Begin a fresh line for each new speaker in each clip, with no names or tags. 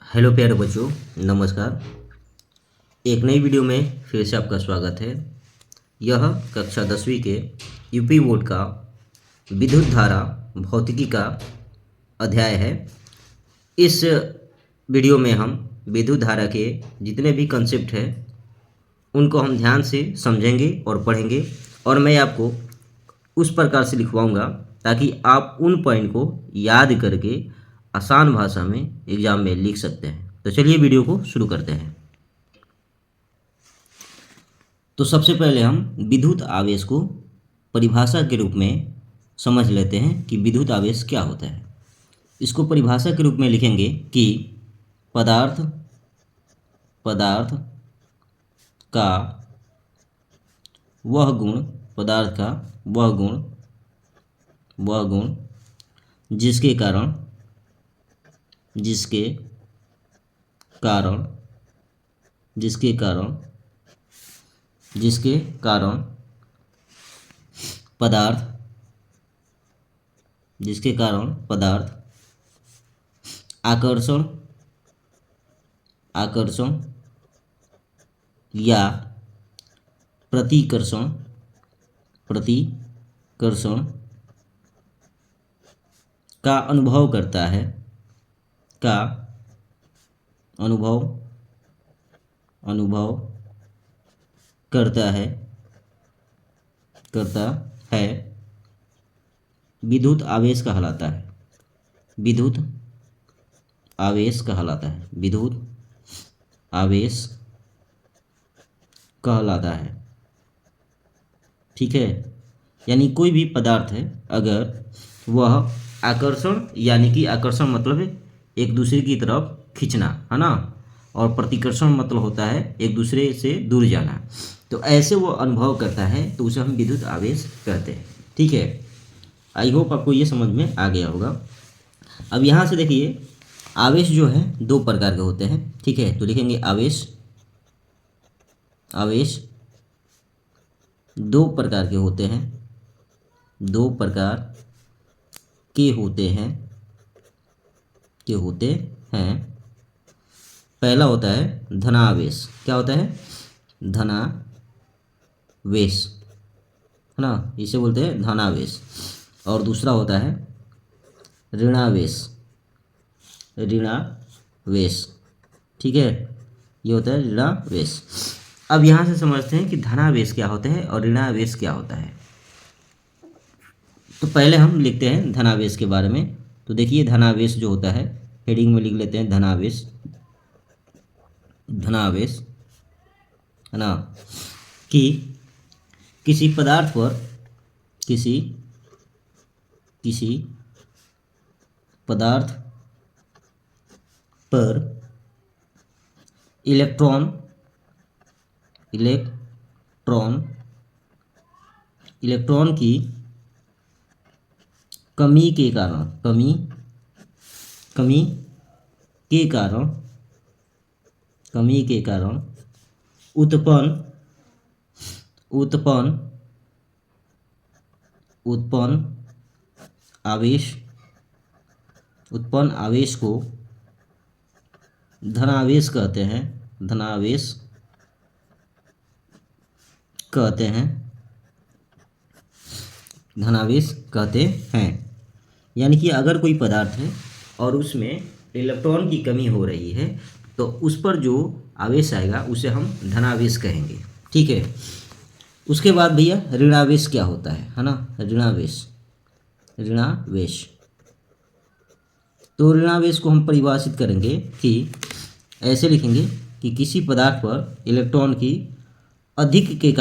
Hello प्यारे बच्चों, नमस्कार। एक नई वीडियो में फिर से आपका स्वागत है। यह कक्षा 10वीं के यूपी बोर्ड का विद्युत धारा भौतिकी का अध्याय है। इस वीडियो में हम विद्युत धारा के जितने भी कंसेप्ट हैं उनको हम ध्यान से समझेंगे और पढ़ेंगे, और मैं आपको उस प्रकार से लिखवाऊंगा ताकि आप उन पॉइंट को याद करके आसान भाषा में एग्जाम में लिख सकते हैं। तो चलिए वीडियो को शुरू करते हैं। तो सबसे पहले हम विद्युत आवेश को परिभाषा के रूप में समझ लेते हैं कि विद्युत आवेश क्या होता है। इसको परिभाषा के रूप में लिखेंगे कि पदार्थ पदार्थ का वह गुण पदार्थ का वह गुण जिसके कारण जिसके कारण जिसके कारण जिसके कारण पदार्थ जिसके कारण पदार्थ आकर्षण आकर्षण या प्रतिकर्षण प्रतिकर्षण का अनुभव करता है का अनुभव करता है विद्युत आवेश कहलाता है। विद्युत आवेश कहलाता है। विद्युत आवेश कहलाता है। ठीक है, यानी कोई भी पदार्थ है, अगर वह आकर्षण, यानी कि आकर्षण मतलब एक दूसरे की तरफ खींचना, है ना, और प्रतिकर्षण मतलब होता है एक दूसरे से दूर जाना, तो ऐसे वो अनुभव करता है तो उसे हम विद्युत आवेश कहते हैं। ठीक है, आई होप आपको ये समझ में आ गया होगा। अब यहाँ से देखिए, आवेश जो है दो प्रकार के होते हैं। ठीक है, तो लिखेंगे आवेश दो प्रकार के होते हैं। दो प्रकार के होते हैं। पहला होता है धनावेश। क्या होता है? धनावेश, है ना, इसे बोलते हैं धनावेश। और दूसरा होता है ऋणावेश। ठीक है, ये होता है ऋणावेश। अब यहाँ से समझते हैं कि धनावेश क्या होता है और ऋणावेश क्या होता है। तो पहले हम लिखते हैं धनावेश के बारे में। तो देखिए, धनावेश जो होता है, हेडिंग में लिख लेते हैं धनावेश, है ना, कि किसी पदार्थ पर इलेक्ट्रॉन की कमी के कारण उत्पन्न आवेश को धनावेश कहते हैं। धनावेश कहते हैं। यानी कि अगर कोई पदार्थ है और उसमें इलेक्ट्रॉन की कमी हो रही है तो उस पर जो आवेश आएगा उसे हम धनावेश कहेंगे। ठीक है, उसके बाद भैया ऋणावेश क्या होता है ना, ऋणावेश। तो ऋणावेश को हम परिभाषित करेंगे कि ऐसे लिखेंगे कि किसी पदार्थ पर इलेक्ट्रॉन की अधिक के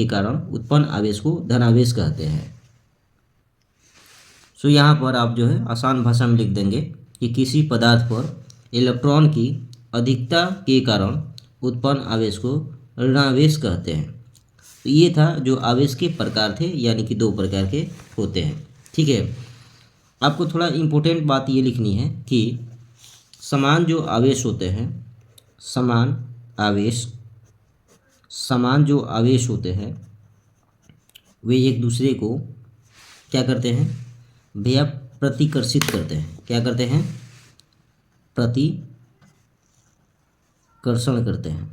कारण उत्पन्न आवेश को धनावेश कहते हैं। सो यहाँ पर आप जो है आसान भाषा में लिख देंगे कि किसी पदार्थ पर इलेक्ट्रॉन की अधिकता के कारण उत्पन्न आवेश को ऋणावेश कहते हैं। तो ये था जो आवेश के प्रकार थे, यानी कि दो प्रकार के होते हैं। ठीक है, आपको थोड़ा इम्पोर्टेंट बात ये लिखनी है कि समान जो आवेश होते हैं, समान जो आवेश होते हैं वे एक दूसरे को क्या करते हैं भैया, प्रतिकर्षित करते हैं। क्या करते हैं? प्रतिकर्षण करते हैं,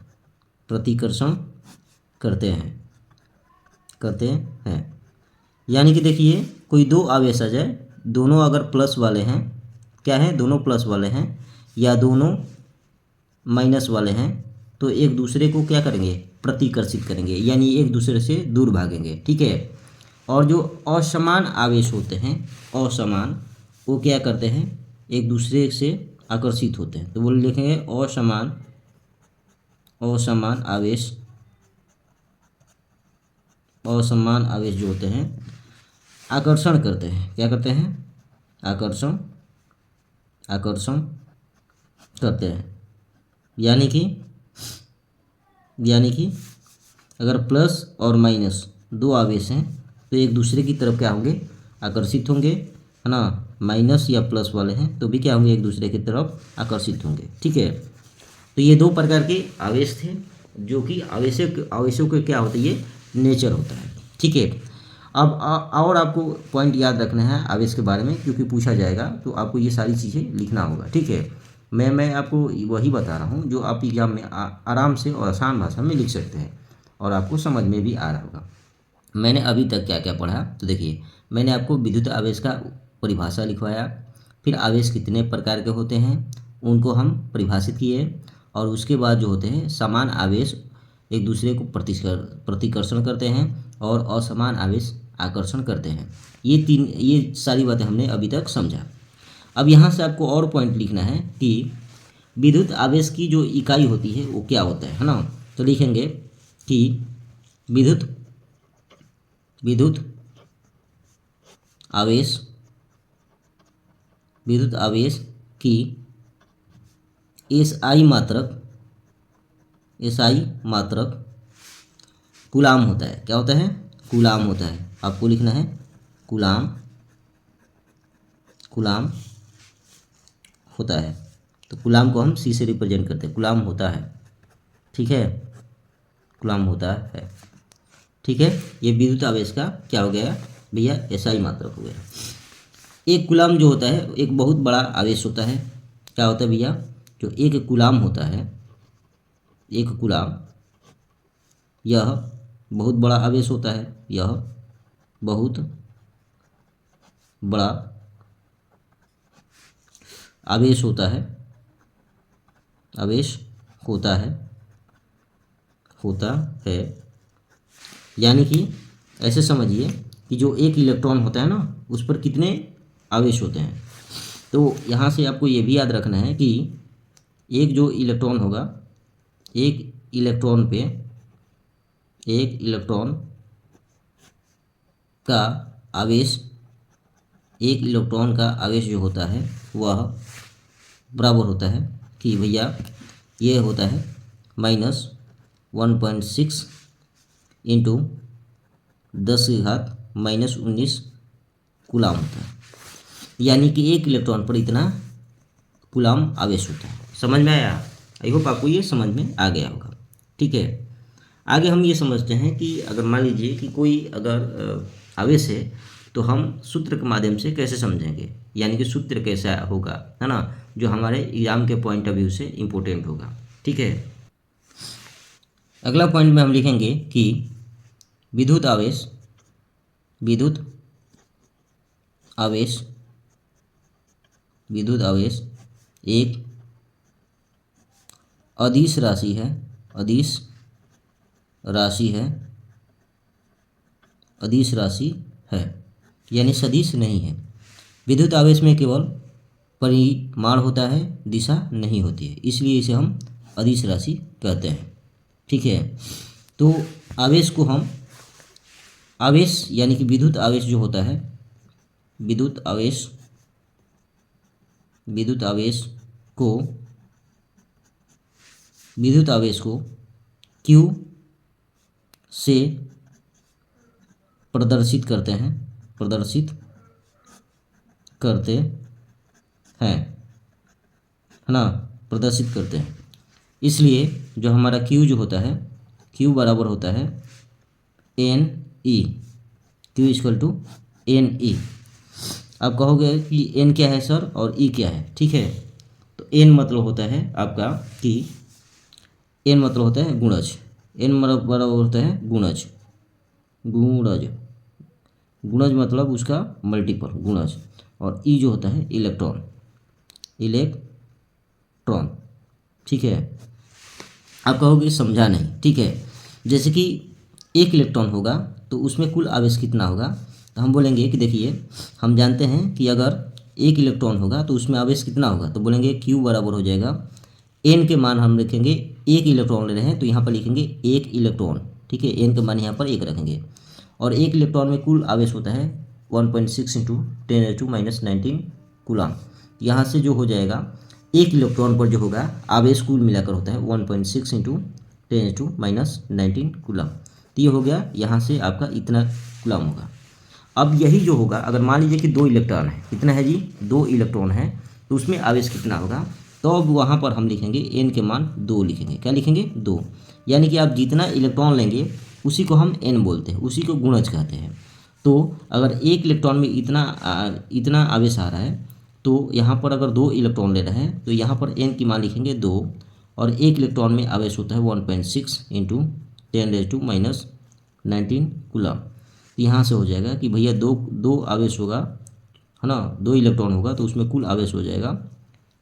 प्रतिकर्षण करते हैं। यानी कि देखिए कोई दो आवेश आ जाए, दोनों अगर प्लस वाले हैं, क्या है, दोनों प्लस वाले हैं या दोनों माइनस वाले हैं, तो एक दूसरे को क्या करेंगे, प्रतिकर्षित करेंगे, यानी एक दूसरे से दूर भागेंगे, ठीक है। और जो असमान आवेश होते हैं, असमान, वो क्या करते हैं, एक दूसरे से आकर्षित होते हैं। तो वो लिखेंगे असमान आवेश, असमान आवेश जो होते हैं आकर्षण करते हैं, क्या करते हैं, आकर्षण करते हैं। यानी कि अगर प्लस और माइनस दो आवेश हैं तो एक दूसरे की तरफ क्या होंगे, आकर्षित होंगे, है ना। माइनस या प्लस वाले हैं तो भी क्या होंगे, एक दूसरे की तरफ आकर्षित होंगे, ठीक है। तो ये दो प्रकार के आवेश थे, जो कि आवेशों के क्या होता है, ये नेचर होता है, ठीक है। अब और आपको पॉइंट याद रखना है आवेश के बारे में, क्योंकि पूछा जाएगा तो आपको ये सारी चीज़ें लिखना होगा, ठीक है। मैं आपको वही बता रहा हूँ जो आप एग्जाम में आराम से और आसान भाषा में लिख सकते हैं और आपको समझ में भी आ रहा होगा। मैंने अभी तक क्या क्या पढ़ा, तो देखिए मैंने आपको विद्युत आवेश का परिभाषा लिखवाया, फिर आवेश कितने प्रकार के होते हैं उनको हम परिभाषित किए, और उसके बाद जो होते हैं समान आवेश एक दूसरे को प्रतिकर्षण करते हैं और असमान आवेश आकर्षण करते हैं। ये सारी बातें हमने अभी तक समझा। अब यहाँ से आपको और पॉइंट लिखना है कि विद्युत आवेश की जो इकाई होती है वो क्या होता है ना। तो लिखेंगे कि विद्युत आवेश की SI मात्रक कूलाम होता है। क्या होता है, कूलाम होता है। आपको लिखना है कूलाम होता है। तो कूलाम को हम C से रिप्रेजेंट करते हैं, कूलाम होता है, ठीक है, कूलाम होता है, ठीक है। ये विद्युत आवेश का क्या हो गया भैया, SI मात्रक हो गया। एक कूलाम जो होता है एक बहुत बड़ा आवेश होता है। क्या होता है भैया, जो एक कूलाम होता है, एक कूलाम, यह बहुत बड़ा आवेश होता है, यह बहुत बड़ा आवेश होता है, होता है। यानी कि ऐसे समझिए कि जो एक इलेक्ट्रॉन होता है ना, उस पर कितने आवेश होते हैं। तो यहाँ से आपको ये भी याद रखना है कि एक जो इलेक्ट्रॉन होगा, एक इलेक्ट्रॉन का आवेश, एक इलेक्ट्रॉन का आवेश जो होता है वह बराबर होता है कि भैया ये होता है -1.6 इंटू 10⁻⁻19 कूलाम होता है। यानी कि एक इलेक्ट्रॉन पर इतना कूलाम आवेश होता है। समझ में आया? आई होप आपको ये समझ में आ गया होगा, ठीक है। आगे हम ये समझते हैं कि अगर मान लीजिए कि कोई अगर आवेश है तो हम सूत्र के माध्यम से कैसे समझेंगे, यानी कि सूत्र कैसा होगा, है ना, जो हमारे एग्जाम के पॉइंट ऑफ व्यू से इम्पोर्टेंट होगा, ठीक है। अगला पॉइंट में हम लिखेंगे कि विद्युत आवेश एक अदिश राशि है, यानी सदिश नहीं है। विद्युत आवेश में केवल परिमाण होता है, दिशा नहीं होती है, इसलिए इसे हम अदिश राशि कहते हैं, ठीक है। तो आवेश को हम यानी कि विद्युत आवेश जो होता है, विद्युत आवेश को Q से प्रदर्शित करते हैं, है ना, प्रदर्शित करते हैं। इसलिए जो हमारा Q जो होता है, Q बराबर होता है NE, Q = NE। आप कहोगे कि N क्या है सर और E क्या है, ठीक है। तो एन मतलब होता है आपका कि एन मतलब होता है गुणज, एन मतलब बराबर होता है गुणज, गुणज गुणज मतलब उसका मल्टीपल गुणज, और ई जो होता है इलेक्ट्रॉन, इलेक्ट्रॉन। ठीक है, आप कहोगे समझा नहीं, ठीक है। जैसे कि एक इलेक्ट्रॉन होगा तो उसमें कुल आवेश कितना होगा, तो हम बोलेंगे कि देखिए हम जानते हैं कि अगर एक इलेक्ट्रॉन होगा तो उसमें आवेश कितना होगा, तो बोलेंगे Q बराबर हो जाएगा एन के मान हम लिखेंगे, एक इलेक्ट्रॉन ले रहे हैं तो यहाँ पर लिखेंगे एक इलेक्ट्रॉन, ठीक है, एन के मान यहाँ पर एक रखेंगे, और एक इलेक्ट्रॉन में कुल आवेश होता है 1.6 इंटू 10⁻⁻⁹ कूलम। यहाँ से जो हो जाएगा एक इलेक्ट्रॉन पर जो होगा आवेश कुल मिलाकर होता है 1.6 इंटू 10⁻⁹ कूलम। तो ये हो गया, यहाँ से आपका इतना कूलम होगा। अब यही जो होगा, अगर मान लीजिए कि दो इलेक्ट्रॉन है, कितना है जी, दो इलेक्ट्रॉन है, तो उसमें आवेश कितना होगा, तो अब वहाँ पर हम लिखेंगे एन के मान 2 लिखेंगे, क्या लिखेंगे 2, यानी कि आप जितना इलेक्ट्रॉन लेंगे उसी को हम एन बोलते हैं, उसी को गुणज कहते हैं। तो अगर एक इलेक्ट्रॉन में इतना आवेश आ रहा है, तो यहाँ पर अगर दो इलेक्ट्रॉन ले रहे हैं तो यहाँ पर एन की मान लिखेंगे 2, और एक इलेक्ट्रॉन में आवेश होता है 1.6 इंटू 10⁻⁹ कूलम। यहाँ से हो जाएगा कि भैया दो आवेश होगा, है ना, दो इलेक्ट्रॉन होगा तो उसमें कुल आवेश हो जाएगा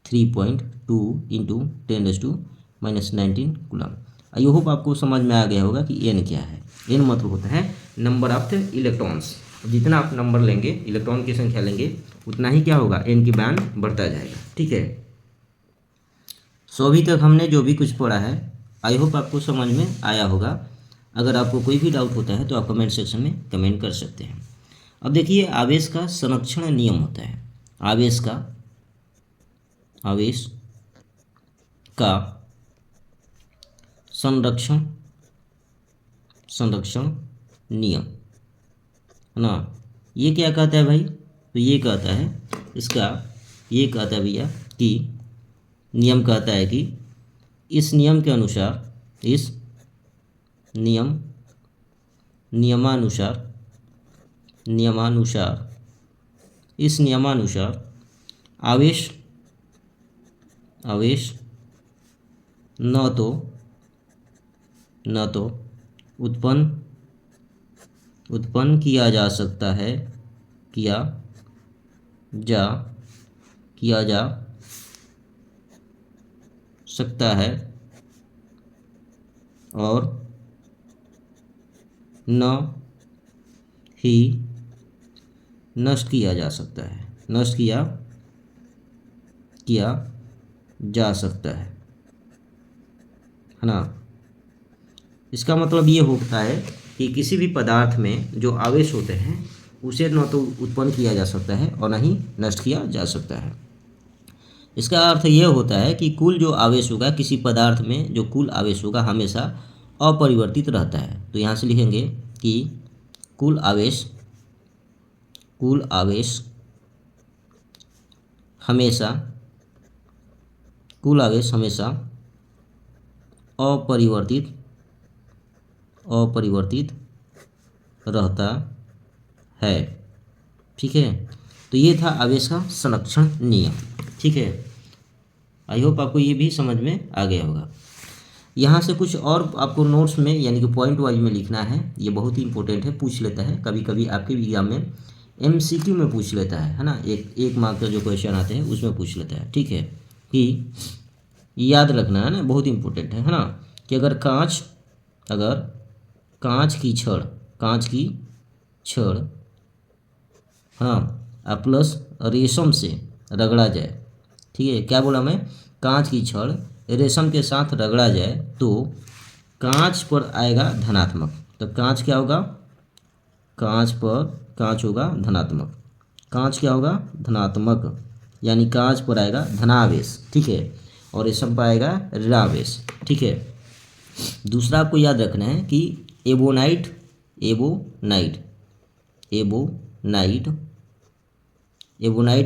3.2 इंटू 10⁻⁻⁹ कूलम। आई होप आपको समझ में आ गया होगा कि एन क्या है। एन मतलब होता है नंबर ऑफ इलेक्ट्रॉन्स, जितना आप नंबर लेंगे, इलेक्ट्रॉन की संख्या लेंगे, उतना ही क्या होगा, एन की बैंड बढ़ता जाएगा। ठीक है, सो अभी तक हमने जो भी कुछ पढ़ा है आई होप आपको समझ में आया होगा। अगर आपको कोई भी डाउट होता है तो आप कमेंट सेक्शन में कमेंट कर सकते हैं। अब देखिए आवेश का संरक्षण नियम होता है, आवेश का संरक्षण नियम, है ना। ये क्या कहता है भाई, तो ये कहता है ये कहता है भैया कि नियम कहता है कि इस नियम के अनुसार, इस नियमानुसार आवेश न तो उत्पन्न किया जा सकता है, किया जा सकता है, और न ही नष्ट किया जा सकता है, नष्ट किया जा सकता है ना। इसका मतलब ये होता है कि किसी भी पदार्थ में जो आवेश होते हैं उसे न तो उत्पन्न किया जा सकता है और न ही नष्ट किया जा सकता है। इसका अर्थ यह होता है कि कुल जो आवेश होगा किसी पदार्थ में, जो कुल आवेश होगा हमेशा अपरिवर्तित रहता है। तो यहाँ से लिखेंगे कि कुल आवेश हमेशा अपरिवर्तित रहता है। ठीक है, तो ये था आवेश का संरक्षण नियम। ठीक है, आई होप आपको ये भी समझ में आ गया होगा। यहाँ से कुछ और आपको नोट्स में यानी कि पॉइंट वाइज में लिखना है, ये बहुत ही इंपॉर्टेंट है, पूछ लेता है कभी कभी आपके एग्जाम में, MCQ में पूछ लेता है ना, एक मार्क का जो क्वेश्चन आते हैं उसमें पूछ लेता है। ठीक है, कि याद रखना है ना, बहुत इंपॉर्टेंट है ना, कि अगर कांच की छड़ हाँ प्लस रेशम से रगड़ा जाए, ठीक है, क्या बोला मैं, कांच की छड़ रेशम के साथ रगड़ा जाए तो कांच पर आएगा धनात्मक, तो कांच क्या होगा, कांच होगा धनात्मक, कांच क्या होगा धनात्मक, यानी कांच पर आएगा धनावेश। ठीक है, और रेशम पर आएगा ऋणावेश। ठीक है, दूसरा आपको याद रखना है कि एबोनाइट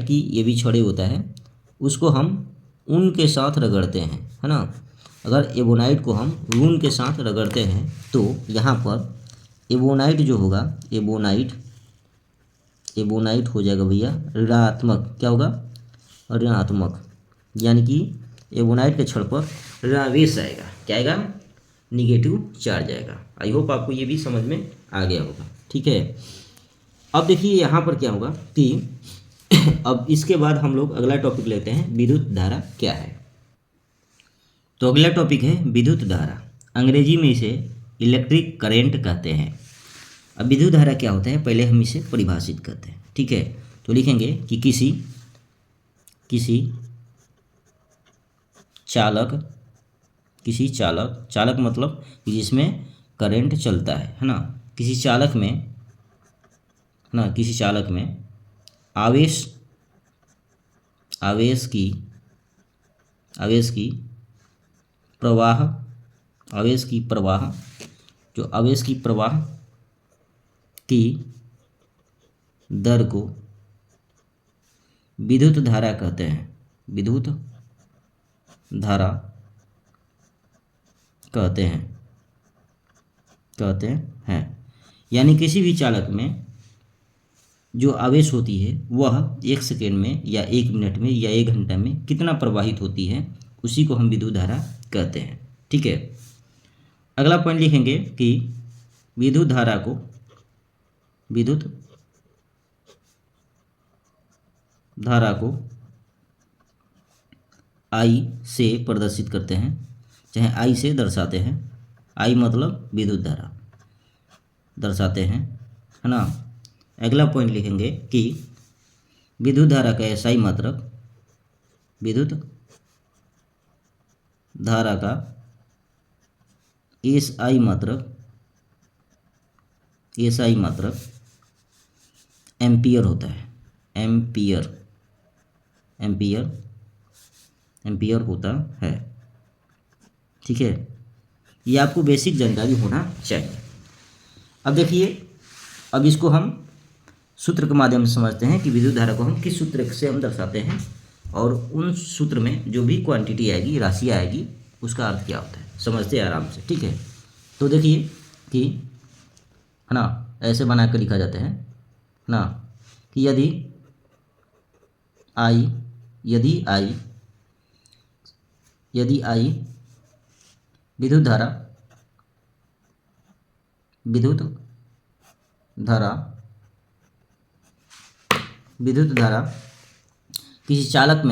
की ये भी छड़े होता है, उसको हम ऊन के साथ रगड़ते हैं, है ना। अगर एबोनाइट को हम ऊन के साथ रगड़ते हैं तो यहाँ पर एबोनाइट जो होगा, एबोनाइट हो जाएगा भैया ऋणात्मक, क्या होगा ऋणात्मक, यानी कि एवोनाइट के क्षण पर ऋणावेश आएगा, क्या आएगा, निगेटिव चार्ज आएगा। आई होप आपको ये भी समझ में आ गया होगा, ठीक है। अब देखिए यहाँ पर क्या होगा कि अब इसके बाद हम लोग अगला टॉपिक लेते हैं, विद्युत धारा क्या है। तो अगला टॉपिक है विद्युत धारा, अंग्रेजी में इसे इलेक्ट्रिक करेंट कहते हैं। अब विद्युत धारा क्या होता है, पहले हम इसे परिभाषित करते हैं, ठीक है। तो लिखेंगे कि किसी चालक मतलब कि जिसमें करंट चलता है ना, किसी चालक में आवेश की प्रवाह की दर को विद्युत धारा कहते हैं, कहते हैं। यानी किसी भी चालक में जो आवेश होती है वह 1 सेकेंड में या 1 मिनट में या 1 घंटा में कितना प्रवाहित होती है, उसी को हम विद्युत धारा कहते हैं, ठीक है। अगला पॉइंट लिखेंगे कि विद्युत धारा को I से प्रदर्शित करते हैं, चाहे I से दर्शाते हैं, I मतलब विद्युत धारा दर्शाते हैं, है ना। अगला पॉइंट लिखेंगे कि विद्युत धारा का SI मात्रक SI मात्रक एम्पियर होता है, एम्पियर होता है, ठीक है। ये आपको बेसिक जानकारी होना चाहिए। अब देखिए, अब इसको हम सूत्र के माध्यम से समझते हैं कि विद्युत धारा को हम किस सूत्र से हम दर्शाते हैं, और उन सूत्र में जो भी क्वांटिटी आएगी, राशि आएगी, उसका अर्थ क्या होता है, समझते हैं आराम से, ठीक है। तो देखिए कि है ना, ऐसे बना कर लिखा जाता है ना कि यदि I विद्युत धारा किसी चालक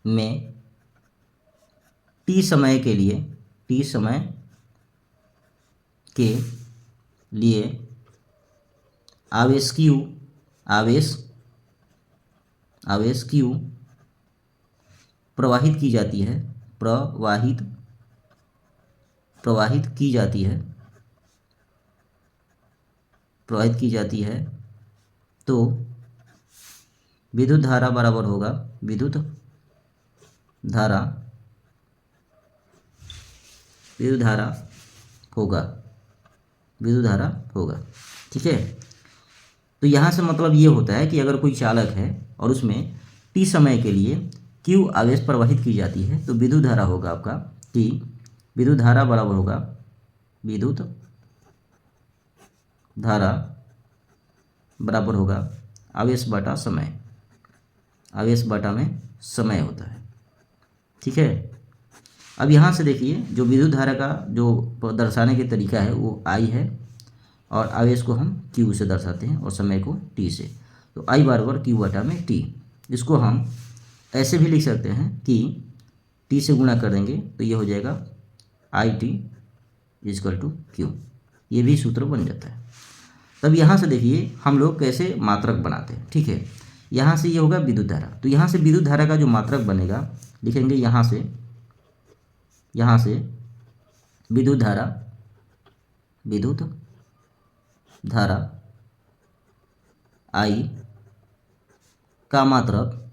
में T समय के लिए आवेश Q प्रवाहित की जाती है, तो विद्युत धारा बराबर होगा विद्युत धारा होगा, ठीक है। तो यहाँ से मतलब ये होता है कि अगर कोई चालक है और उसमें T समय के लिए Q आवेश प्रवाहित की जाती है, तो विद्युत धारा होगा आपका कि विद्युत धारा बराबर होगा आवेश बटा में समय होता है, ठीक है। अब यहाँ से देखिए, जो विद्युत धारा का जो दर्शाने के तरीका है वो I है, और आवेश को हम Q से दर्शाते हैं और समय को T से। तो I बराबर Q बटा में T। इसको हम ऐसे भी लिख सकते हैं कि T से गुणा कर देंगे तो ये हो जाएगा IT = Q। ये भी सूत्र बन जाता है। तब यहाँ से देखिए हम लोग कैसे मात्रक बनाते हैं, ठीक है। यहाँ से ये होगा विद्युत धारा, तो यहाँ से विद्युत धारा का जो मात्रक बनेगा, लिखेंगे यहाँ से विद्युत धारा I का मात्रक,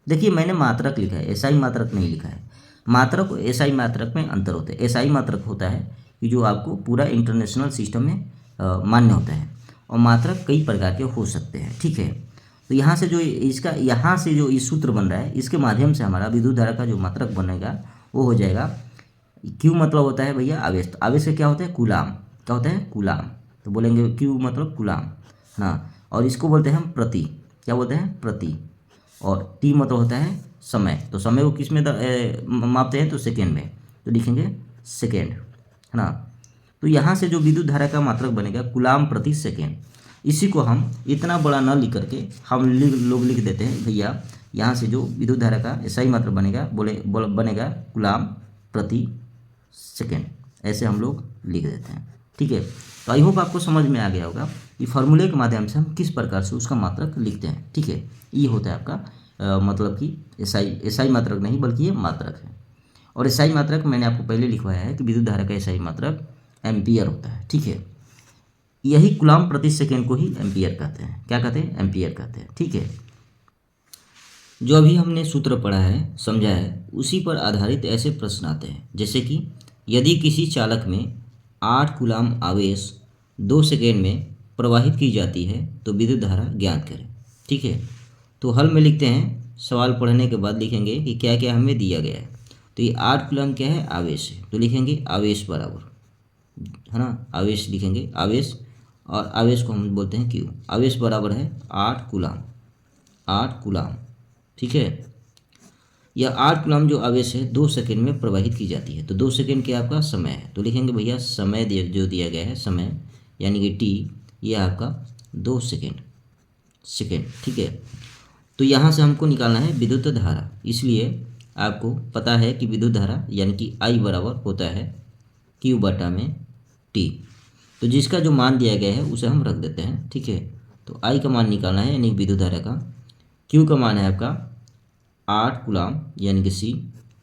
देखिए मैंने मात्रक लिखा है, SI मात्रक नहीं लिखा है। मात्रक और SI मात्रक में अंतर होता है। SI मात्रक होता है कि जो आपको पूरा इंटरनेशनल सिस्टम में मान्य होता है, और मात्रक कई प्रकार के हो सकते हैं, ठीक है। तो यहाँ से जो इस सूत्र बन रहा है, इसके माध्यम से हमारा विद्युत धारा का जो मात्रक बनेगा वो हो जाएगा, Q मतलब होता है भैया आवेश। तो आवेश का क्या होता है, कूलाम। क्या होता है, कूलाम। तो बोलेंगे क्यू मतलब कूलाम, है ना। और इसको बोलते हैं हम प्रति, क्या बोलते हैं, प्रति। और टी मतलब होता है समय। तो समय को किस में मापते हैं, तो सेकेंड में, तो लिखेंगे सेकेंड, है ना। तो यहाँ से जो विद्युत धारा का मात्रक बनेगा कूलाम प्रति सेकेंड। इसी को हम इतना बड़ा न लिख करके हम लोग लिख देते हैं भैया, यहाँ से जो विद्युत धारा का ऐसा ही मात्रक बनेगा, बनेगा कूलाम प्रति सेकेंड, ऐसे हम लोग लिख देते हैं, ठीक है। तो आई होप आपको समझ में आ गया होगा कि फार्मूले के माध्यम से हम किस प्रकार से उसका मात्रक लिखते हैं, ठीक है। ये होता है आपका मतलब कि एसआई मात्रक नहीं, बल्कि ये मात्रक है। और एसआई मात्रक मैंने आपको पहले लिखवाया है कि विद्युत धारा का एसआई मात्रक एम्पियर होता है, ठीक है। यही कूलाम प्रति सेकेंड को ही एम्पियर कहते हैं। क्या कहते हैं, एम्पियर कहते हैं, ठीक है। जो अभी हमने सूत्र पढ़ा है, समझा है, उसी पर आधारित ऐसे प्रश्न आते हैं, जैसे कि यदि किसी चालक में 8 कूलाम आवेश 2 सेकेंड में प्रवाहित की जाती है तो विद्युत धारा ज्ञात करें, ठीक है। तो हल में लिखते हैं, सवाल पढ़ने के बाद लिखेंगे कि क्या क्या हमें दिया गया है। तो ये 8 कूलाम क्या है, आवेश है, तो लिखेंगे आवेश बराबर, है ना, आवेश लिखेंगे, आवेश, और आवेश को हम बोलते हैं क्यू। आवेश बराबर है 8 कूलाम, 8 कूलाम, ठीक है। यह 8 कूलाम जो आवेश है 2 सेकेंड में प्रवाहित की जाती है। तो 2 सेकेंड क्या आपका समय है, तो लिखेंगे भैया समय जो दिया गया है, समय यानी कि टी, ये आपका 2 सेकेंड, ठीक है। तो यहाँ से हमको निकालना है विद्युत धारा, इसलिए आपको पता है कि विद्युत धारा यानी कि आई बराबर होता है क्यू बटा में टी। तो जिसका जो मान दिया गया है उसे हम रख देते हैं, ठीक है। तो आई का मान निकालना है यानी विद्युत धारा का, क्यू का मान है आपका 8 कूलाम यानी कि सी,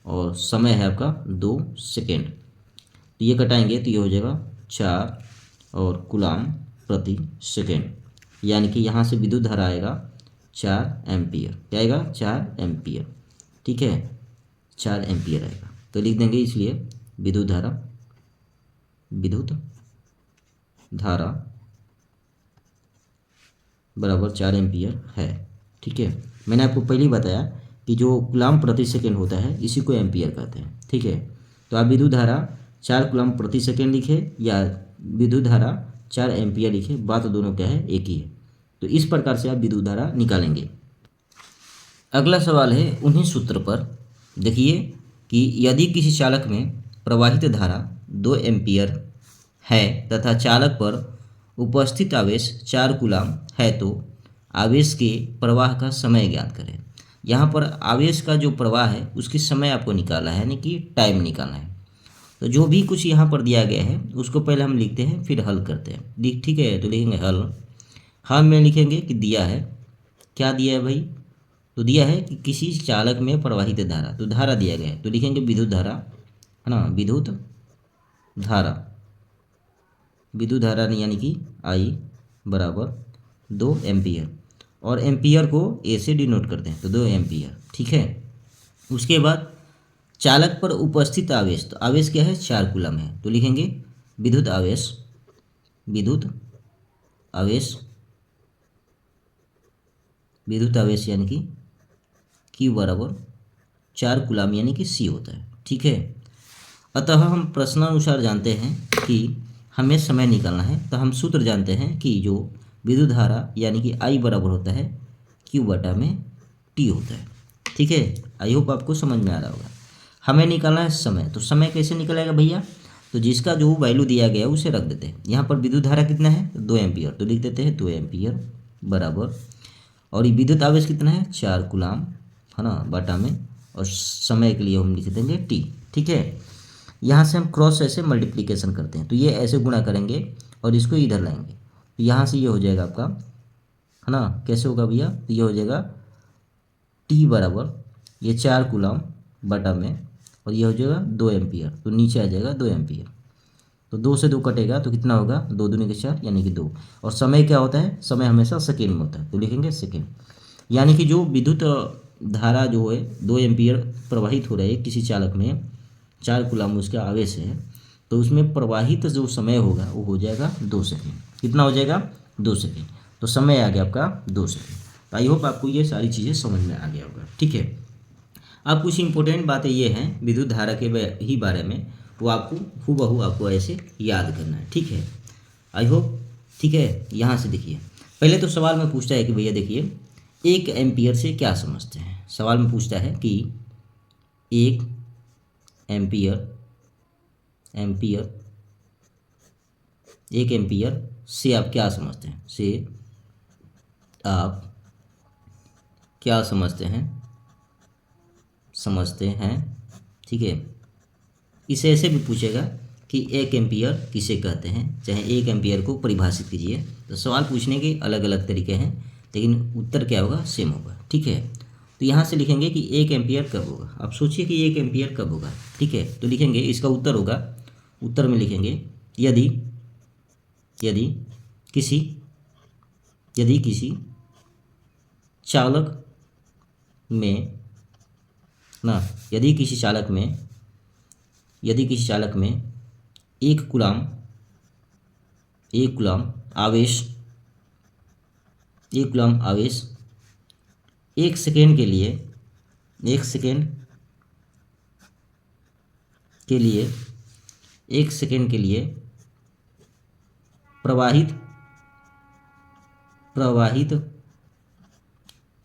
और समय है आपका 2 सेकेंड। तो ये कटाएंगे तो ये हो जाएगा 4 और कूलाम प्रति सेकेंड, यानी कि यहाँ से विद्युत धारा आएगा 4 एम्पियर। क्या आएगा, 4 एम्पियर, ठीक है, 4 एम्पियर आएगा। तो लिख देंगे इसलिए विद्युत धारा बराबर 4 एम्पियर है, ठीक है। मैंने आपको पहले ही बताया कि जो कूलाम प्रति सेकेंड होता है इसी को एम्पियर कहते हैं, ठीक है। तो आप विद्युत धारा 4 कूलाम प्रति सेकेंड लिखे या विद्युत धारा 4 एम्पियर लिखे, बात दोनों क्या है, एक ही है। तो इस प्रकार से आप विद्युत धारा निकालेंगे। अगला सवाल है उन्हीं सूत्र पर, देखिए कि यदि किसी चालक में प्रवाहित धारा 2 एम्पियर है तथा चालक पर उपस्थित आवेश 4 कूलाम है तो आवेश के प्रवाह का समय ज्ञात करें। यहाँ पर आवेश का जो प्रवाह है उसकी समय आपको निकालना है, यानी कि टाइम निकालना है। तो जो भी कुछ यहाँ पर दिया गया है उसको पहले हम लिखते हैं, फिर हल करते हैं, ठीक है। तो लिखेंगे हल में लिखेंगे कि दिया है, क्या दिया है भाई, तो दिया है कि किसी चालक में प्रवाहित धारा, तो धारा दिया गया है, तो लिखेंगे विद्युत धारा, है ना, विद्युत धारा यानी कि आई बराबर 2 एम्पियर, और एम्पियर को ए से डिनोट करते हैं, तो 2 एम्पियर, ठीक है। उसके बाद चालक पर उपस्थित आवेश, तो आवेश क्या है, 4 कूलम है, तो लिखेंगे विद्युत आवेश यानी कि Q बराबर 4 कूलम यानी कि C होता है, ठीक है। अतः हम प्रश्नानुसार जानते हैं कि हमें समय निकालना है, तो हम सूत्र जानते हैं कि जो विद्युत धारा यानी कि I बराबर होता है Q बटा में T होता है, ठीक है। आई होप आपको समझ में आ रहा होगा। हमें निकालना है समय, तो समय कैसे निकलेगा भैया, तो जिसका जो वैल्यू दिया गया है उसे रख देते हैं। यहाँ पर विद्युत धारा कितना है, 2 एम्पियर, तो लिख देते हैं 2 एम्पियर बराबर, और ये विद्युत आवेश कितना है, 4 कूलम, है ना, बटा में, और समय के लिए हम लिख देंगे T, ठीक है। यहाँ से हम क्रॉस ऐसे मल्टीप्लिकेशन करते हैं, तो ये ऐसे गुणा करेंगे और इसको इधर लाएंगे, तो यहाँ से ये हो जाएगा आपका, है ना, कैसे होगा भैया, तो ये हो जाएगा T बराबर ये 4 कूलम बटा में, और ये हो जाएगा 2 एम्पियर, तो नीचे आ जाएगा 2 एम्पियर, तो 2 से 2 कटेगा तो कितना होगा, 2 दूनी के 4 यानी कि 2, और समय क्या होता है, समय हमेशा सेकेंड में होता है, तो लिखेंगे सेकेंड। यानी कि जो विद्युत धारा जो है 2 एम्पियर प्रवाहित हो रही है किसी चालक में, 4 कूलम उसका आवेश है, तो उसमें प्रवाहित जो समय होगा वो हो जाएगा 2 सेकेंड। कितना हो जाएगा, 2 सेकेंड, तो समय आ गया आपका 2 सेकेंड। तो आई होप आपको ये सारी चीज़ें समझ में आ गया होगा, ठीक है। अब कुछ इंपॉर्टेंट बातें ये हैं विद्युत धारा के ही बारे में, वो आपको हूबहू आपको ऐसे याद करना है, ठीक है। आई होप ठीक है। यहाँ से देखिए, पहले तो सवाल में पूछता है कि भैया देखिए 1 एम्पियर से क्या समझते हैं। सवाल में पूछता है कि 1 एम्पियर 1 एम्पियर से आप क्या समझते हैं, से आप क्या समझते हैं ठीक है। इसे ऐसे भी पूछेगा कि 1 एम्पियर किसे कहते हैं, चाहे 1 एम्पियर को परिभाषित कीजिए। तो सवाल पूछने के अलग अलग तरीके हैं, लेकिन उत्तर क्या होगा, सेम होगा ठीक है। तो यहाँ से लिखेंगे कि 1 एम्पियर कब होगा। अब सोचिए कि 1 एम्पियर कब होगा ठीक है। तो लिखेंगे इसका उत्तर होगा, उत्तर में लिखेंगे यदि किसी चालक में ना यदि किसी चालक में 1 कूलाम आवेश 1 सेकेंड के लिए प्रवाहित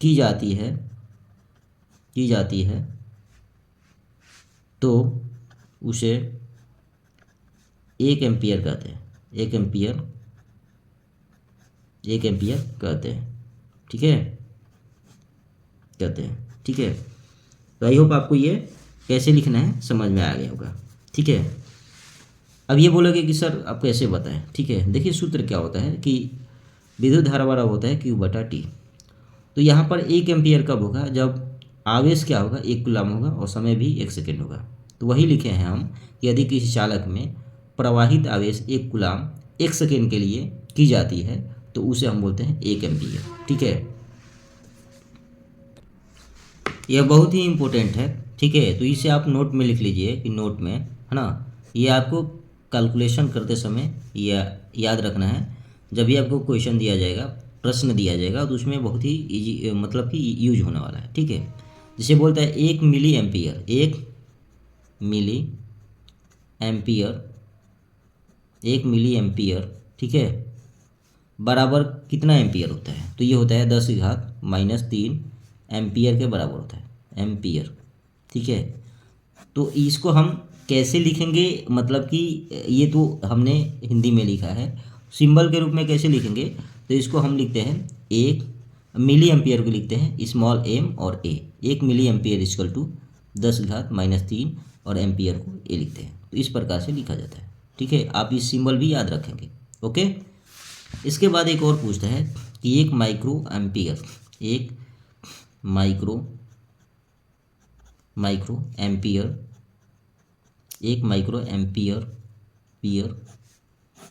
की जाती है तो उसे 1 एम्पियर कहते हैं। 1 एम्पियर कहते हैं ठीक है, ठीक है। तो आई होप आपको ये कैसे लिखना है समझ में आ गया होगा ठीक है। अब ये बोलोगे कि सर आप कैसे बताएं ठीक है। देखिए सूत्र क्या होता है कि विद्युत धारा वाला होता है Q/T। तो यहाँ पर 1 एम्पियर कब होगा, जब आवेश क्या होगा, 1 कूलाम होगा और समय भी 1 सेकेंड होगा। तो वही लिखे हैं हम कि यदि किसी चालक में प्रवाहित आवेश 1 कूलाम 1 सेकेंड के लिए की जाती है तो उसे हम बोलते हैं 1 एम्पियर ठीक है। यह बहुत ही इम्पोर्टेंट है ठीक है। तो इसे आप नोट में लिख लीजिए कि नोट में है ना, ये आपको कैलकुलेशन करते समय याद रखना है। जब भी आपको क्वेश्चन दिया जाएगा, प्रश्न दिया जाएगा, तो उसमें बहुत ही इजी मतलब कि यूज होने वाला है ठीक है। जिसे बोलता है 1 मिली एम्पियर ठीक है बराबर कितना एम्पियर होता है। तो ये होता है 10⁻³ एम्पियर के बराबर होता है, एम्पियर ठीक है। तो इसको हम कैसे लिखेंगे, मतलब कि ये तो हमने हिंदी में लिखा है, सिंबल के रूप में कैसे लिखेंगे। तो इसको हम लिखते हैं 1 मिली एम्पियर को लिखते हैं स्मॉल m और a। 1 milliampere equal to 10⁻³ और एम्पियर को a लिखते हैं। तो इस प्रकार से लिखा जाता है ठीक है। आप इस सिंबल भी याद रखेंगे ओके। इसके बाद एक और पूछता है कि 1 माइक्रो एम्पियर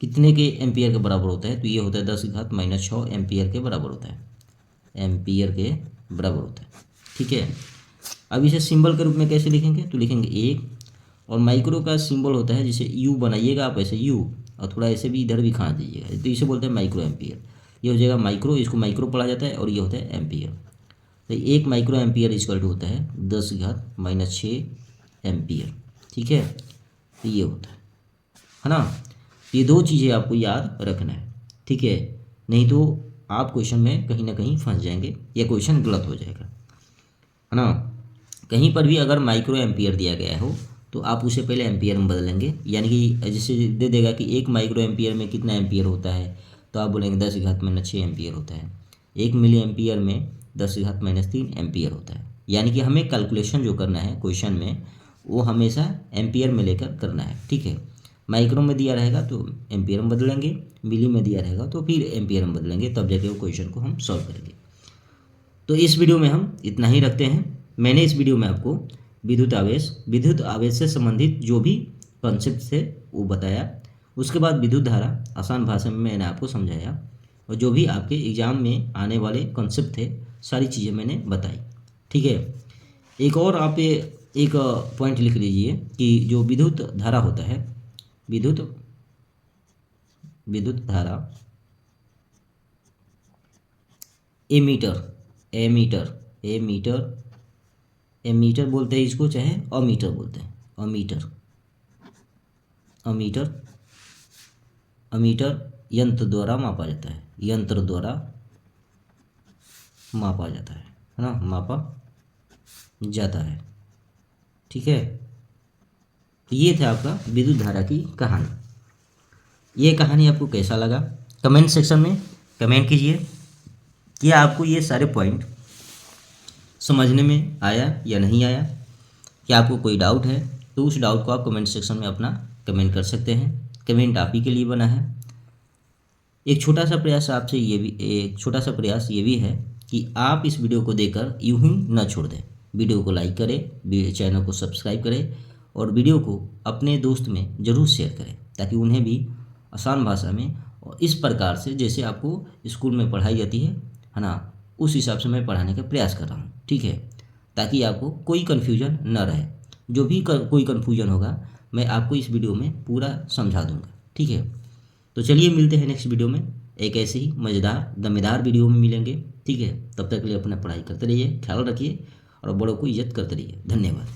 कितने के एम्पियर के बराबर होता है। तो ये होता है 10⁻⁻6 एम्पियर के बराबर होता है, ठीक है। अब इसे सिंबल के रूप में कैसे लिखेंगे, तो लिखेंगे 1 और माइक्रो का सिंबल होता है, जैसे यू बनाइएगा आप ऐसे यू और थोड़ा ऐसे भी इधर भी खा दीजिएगा, तो इसे बोलते हैं माइक्रो एम्पियर। ये हो जाएगा माइक्रो, इसको माइक्रो पढ़ा जाता है और ये होता है एम्पियर। तो 1 माइक्रो एम्पियर इक्वल टू होता है 10⁻⁻6 एम्पियर ठीक है। तो ये होता है ना। ये दो चीज़ें आपको याद रखना है ठीक है, नहीं तो आप क्वेश्चन में कहीं ना कहीं फंस जाएंगे या क्वेश्चन गलत हो जाएगा है ना। कहीं पर भी अगर माइक्रो एम्पियर दिया गया हो तो आप उसे पहले एम्पियर में बदलेंगे, यानी कि जैसे दे देगा कि 1 माइक्रो एम्पियर में कितना एम्पियर होता है, तो आप बोलेंगे 10⁻6 एम्पियर होता है। 1 मिली एम्पियर में 10⁻³ एम्पियर होता है। यानी कि हमें कैलकुलेशन जो करना है क्वेश्चन में वो हमेशा एम्पियर में लेकर करना है ठीक है। माइक्रो में दिया रहेगा तो एम्पियर में बदलेंगे, मिली में दिया रहेगा तो फिर एम्पियर में बदलेंगे, तब जाके वो क्वेश्चन को हम सॉल्व करेंगे। तो इस वीडियो में हम इतना ही रखते हैं। मैंने इस वीडियो में आपको विद्युत आवेश से संबंधित जो भी कॉन्सेप्ट थे वो बताया। उसके बाद विद्युत धारा आसान भाषा में मैंने आपको समझाया, और जो भी आपके एग्ज़ाम में आने वाले कॉन्सेप्ट थे सारी चीज़ें मैंने बताई ठीक है। एक और आप एक पॉइंट लिख लीजिए कि जो विद्युत धारा होता है, विद्युत धारा एमीटर बोलते हैं इसको, चाहे अमीटर बोलते हैं, अमीटर यंत्र द्वारा मापा जाता है, यंत्र द्वारा मापा जाता है ना, मापा जाता है। ठीक है, तो ये था आपका विद्युत धारा की कहानी। ये कहानी आपको कैसा लगा कमेंट सेक्शन में कमेंट कीजिए। क्या आपको ये सारे पॉइंट समझने में आया या नहीं आया? क्या आपको कोई डाउट है तो उस डाउट को आप कमेंट सेक्शन में अपना कमेंट कर सकते हैं। कमेंट आप ही के लिए बना है। एक छोटा सा प्रयास आपसे ये भी एक छोटा सा प्रयास ये भी है कि आप इस वीडियो को देखकर यूं ही न छोड़ दें। वीडियो को लाइक करें, चैनल को सब्सक्राइब करें और वीडियो को अपने दोस्त में ज़रूर शेयर करें ताकि उन्हें भी आसान भाषा में और इस प्रकार से जैसे आपको स्कूल में पढ़ाई जाती है ना, उस हिसाब से मैं पढ़ाने का प्रयास कर रहा हूँ। ठीक है, ताकि आपको कोई कन्फ्यूजन न रहे। जो भी कोई कन्फ्यूजन होगा मैं आपको इस वीडियो में पूरा समझा दूंगा। ठीक है, तो चलिए मिलते हैं नेक्स्ट वीडियो में, एक ऐसे ही मज़ेदार दमेदार वीडियो में मिलेंगे। ठीक है, तब तक के लिए अपना पढ़ाई करते रहिए, ख्याल रखिए और बड़ों को इज्जत करते रहिए। धन्यवाद।